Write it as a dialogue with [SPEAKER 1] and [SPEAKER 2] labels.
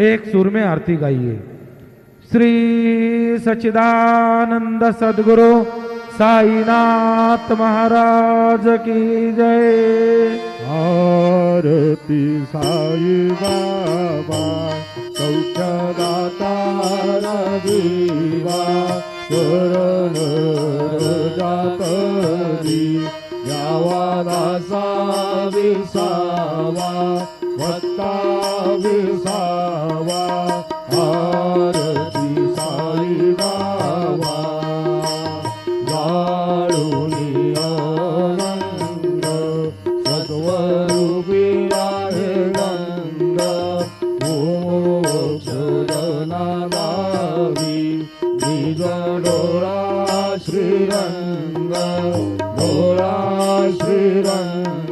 [SPEAKER 1] एक सुर में आरती गाइए। श्री सच्चिदानंद सद्गुरु साईनाथ महाराज की जय।
[SPEAKER 2] आरती साई बाबा सौख्यदाता देवा शरण जातरी यावा दासा विसावा वत्ता विसावा। आरती साई बाबा वाळुनी आनंद सत्वरूपी आहे गंध मोक्षदना गावी निज डोळा श्रीरंग डोळा श्रीरंग।